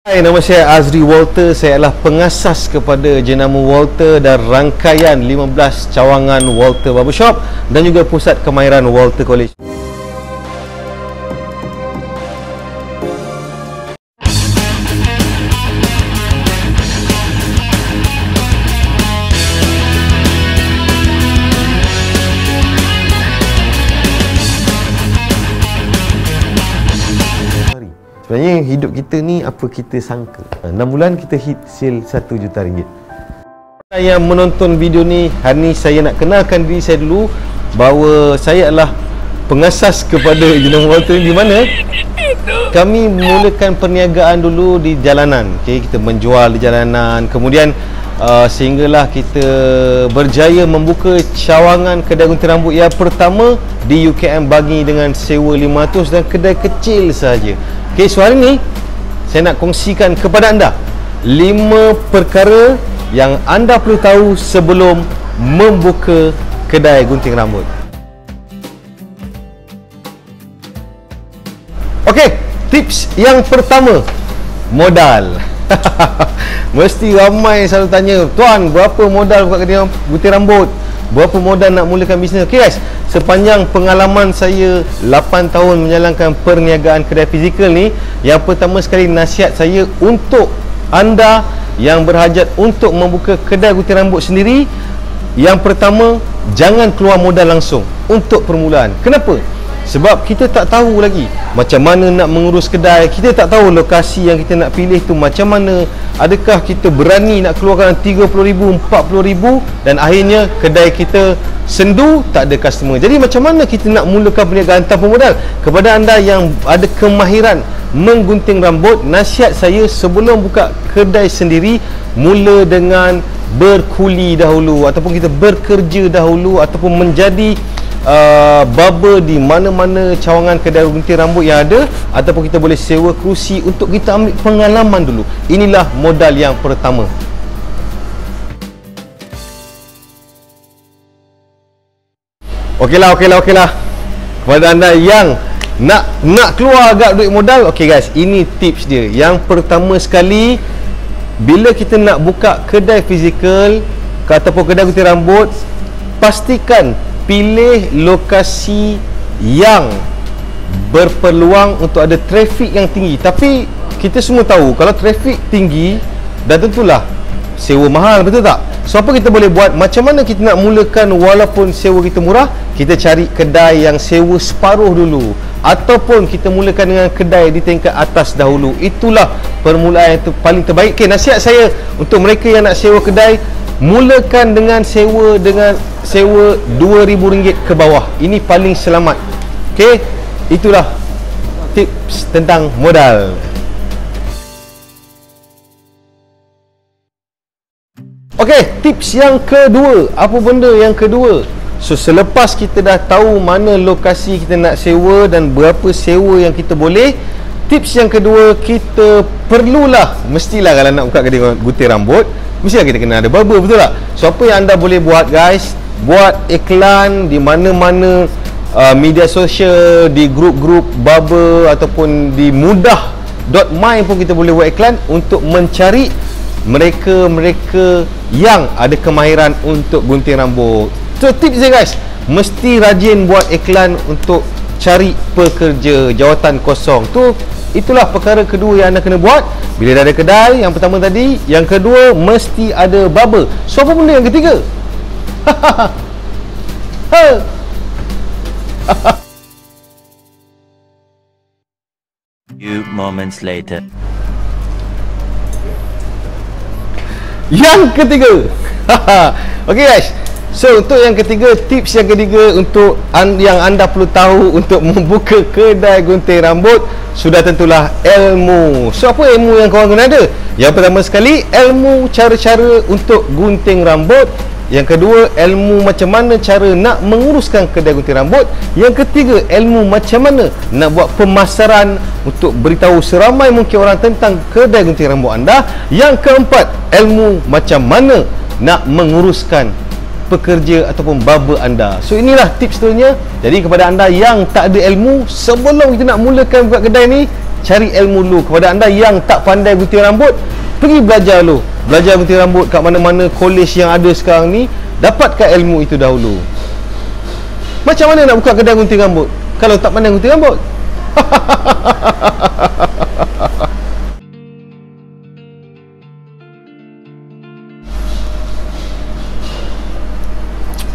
Hai, nama saya Azri Walter. Saya adalah pengasas kepada jenama Walter dan rangkaian 15 cawangan Walter Barbershop dan juga pusat kemahiran Walter College. Sebenarnya hidup kita ni apa kita sangka. 6 bulan kita hit sale RM1 juta. Yang menonton video ni, hari ni saya nak kenalkan diri saya dulu, bahawa saya adalah pengasas kepada jenama Walter di mana kami mulakan perniagaan dulu di jalanan. Okay, kita menjual di jalanan, kemudian sehinggalah kita berjaya membuka cawangan kedai gunting rambut yang pertama di UKM Bangi dengan sewa 500 dan kedai kecil sahaja. Okay, so hari ni saya nak kongsikan kepada anda 5 perkara yang anda perlu tahu sebelum membuka kedai gunting rambut. Okey, tips yang pertama, modal. Mesti ramai selalu tanya, "Tuan, berapa modal buka kedai gunting rambut? Berapa modal nak mulakan bisnes?" Okey guys, sepanjang pengalaman saya 8 tahun menjalankan perniagaan kedai fizikal ni, yang pertama sekali nasihat saya untuk anda yang berhajat untuk membuka kedai gunting rambut sendiri, yang pertama, jangan keluar modal langsung untuk permulaan. Kenapa? Sebab kita tak tahu lagi macam mana nak mengurus kedai, kita tak tahu lokasi yang kita nak pilih tu macam mana, adakah kita berani nak keluarkan RM30,000, RM40,000 dan akhirnya kedai kita sendu, tak ada customer. Jadi macam mana kita nak mulakan perniagaan tanpa modal? Kepada anda yang ada kemahiran menggunting rambut, nasihat saya sebelum buka kedai sendiri, mula dengan berkuli dahulu ataupun kita bekerja dahulu ataupun menjadi barber di mana-mana cawangan kedai gunting rambut yang ada, ataupun kita boleh sewa kerusi untuk kita ambil pengalaman dulu. Inilah modal yang pertama. Okeylah. Kepada anda yang nak keluar agak duit modal, okey guys, ini tips dia. Yang pertama sekali, bila kita nak buka kedai fizikal ataupun kedai gunting rambut, pastikan pilih lokasi yang berpeluang untuk ada trafik yang tinggi. Tapi kita semua tahu kalau trafik tinggi, dah tentulah sewa mahal, betul tak? So apa kita boleh buat? Macam mana kita nak mulakan walaupun sewa kita murah? Kita cari kedai yang sewa separuh dulu, ataupun kita mulakan dengan kedai di tingkat atas dahulu. Itulah permulaan yang paling terbaik. Okay, nasihat saya untuk mereka yang nak sewa kedai, mulakan dengan sewa RM2,000 ke bawah. Ini paling selamat. Okey, itulah tips tentang modal. Okey, tips yang kedua. Apa benda yang kedua? So selepas kita dah tahu mana lokasi kita nak sewa dan berapa sewa yang kita boleh, tips yang kedua, kita perlulah, mestilah kalau nak buka kedai gunting rambut, mestilah kita kena ada barber, betul tak? So apa yang anda boleh buat guys, buat iklan di mana-mana media sosial, di grup-grup barber ataupun di mudah.my pun kita boleh buat iklan untuk mencari mereka-mereka yang ada kemahiran untuk gunting rambut. So tips dia guys, mesti rajin buat iklan untuk cari pekerja, jawatan kosong. Itulah perkara kedua yang anda kena buat bila dah ada kedai. Yang pertama tadi, yang kedua mesti ada barber. So apa benda yang ketiga? Few moments later. Yang ketiga. Okey guys, so untuk yang ketiga, tips yang ketiga untuk yang anda perlu tahu untuk membuka kedai gunting rambut, sudah tentulah ilmu. So apa ilmu yang korang kena ada? Yang pertama sekali, ilmu cara-cara untuk gunting rambut. Yang kedua, ilmu macam mana cara nak menguruskan kedai gunting rambut. Yang ketiga, ilmu macam mana nak buat pemasaran untuk beritahu seramai mungkin orang tentang kedai gunting rambut anda. Yang keempat, ilmu macam mana nak menguruskan pekerja ataupun barber anda. So inilah tips seterusnya. Jadi kepada anda yang tak ada ilmu, sebelum kita nak mulakan buka kedai ni, cari ilmu dulu. Kepada anda yang tak pandai gunting rambut, pergi belajar dulu. Belajar gunting rambut kat mana-mana college yang ada sekarang ni. Dapatkan ilmu itu dahulu. Macam mana nak buka kedai gunting rambut kalau tak pandai gunting rambut?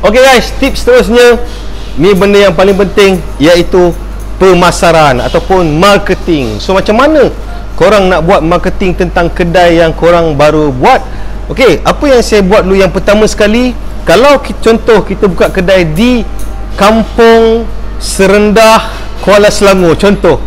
Okey guys, tips seterusnya ni benda yang paling penting, iaitu pemasaran ataupun marketing. So macam mana korang nak buat marketing tentang kedai yang korang baru buat? Okey, apa yang saya buat dulu yang pertama sekali, kalau contoh kita buka kedai di Kampung Serendah, Kuala Selangor contoh,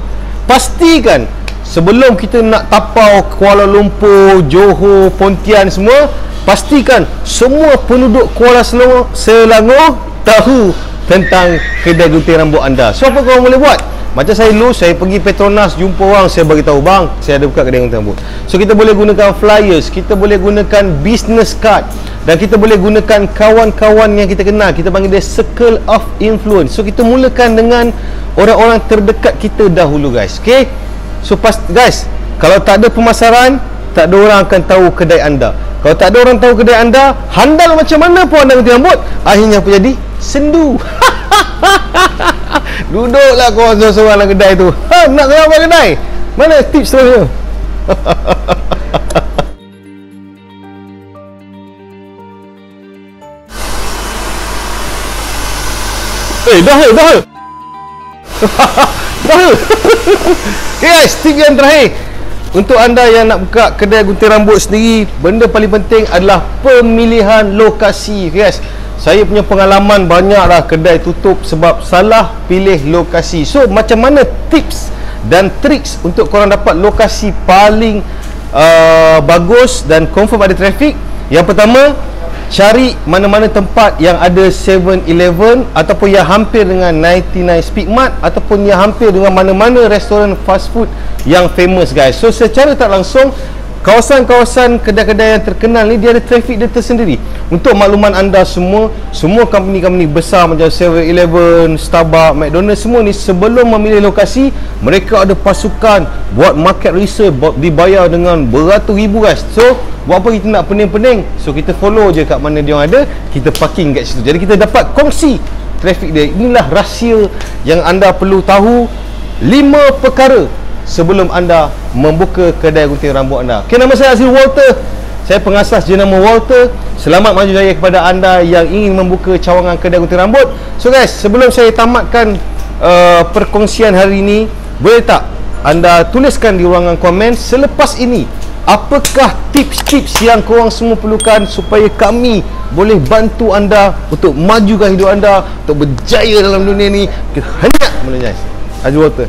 pastikan sebelum kita nak tapau Kuala Lumpur, Johor, Pontian semua, pastikan semua penduduk Kuala Selangor tahu tentang kedai gunting rambut anda. So apa korang boleh buat? Macam saya dulu, saya pergi Petronas, jumpa orang, saya bagi tahu, bang, saya ada buka kedai gunting rambut. So kita boleh gunakan flyers, kita boleh gunakan business card, dan kita boleh gunakan kawan-kawan yang kita kenal. Kita panggil dia circle of influence. So kita mulakan dengan orang-orang terdekat kita dahulu guys. Okay, so guys, kalau tak ada pemasaran, tak ada orang akan tahu kedai anda. Kalau tak ada orang tahu kedai anda, handal macam mana pun anda gunting rambut, akhirnya apa jadi? Sendu. Duduklah korang seorang-seorang dalam kedai tu. Nak kena buat kedai? Mana tips seterusnya? Dah. Okay guys, tip yang terakhir untuk anda yang nak buka kedai gunting rambut sendiri, benda paling penting adalah pemilihan lokasi. Okay guys, saya punya pengalaman banyaklah kedai tutup sebab salah pilih lokasi. So macam mana tips dan triks untuk korang dapat lokasi paling bagus dan confirm ada traffic? Yang pertama, cari mana-mana tempat yang ada 7-Eleven ataupun yang hampir dengan 99 Speedmart ataupun yang hampir dengan mana-mana restoran fast food yang famous guys. So secara tak langsung, kawasan-kawasan kedai-kedai yang terkenal ni dia ada traffic dia tersendiri. Untuk makluman anda semua company-company besar macam 7-Eleven, Starbucks, McDonald's semua ni, sebelum memilih lokasi, mereka ada pasukan buat market research, dibayar dengan beratus ribu guys. So buat apa kita nak pening-pening? So kita follow je kat mana dia ada, kita parking kat situ. Jadi kita dapat kongsi traffic dia. Inilah rahsia yang anda perlu tahu, 5 perkara sebelum anda membuka kedai gunting rambut anda. Okay, nama saya Azil Walter. Saya pengasas jenama Walter. Selamat maju jaya kepada anda yang ingin membuka cawangan kedai gunting rambut. So guys, sebelum saya tamatkan perkongsian hari ini, boleh tak anda tuliskan di ruangan komen selepas ini, apakah tips-tips yang korang semua perlukan supaya kami boleh bantu anda untuk majukan hidup anda, untuk berjaya dalam dunia ni. Kita hanyak guys. Azil Walter.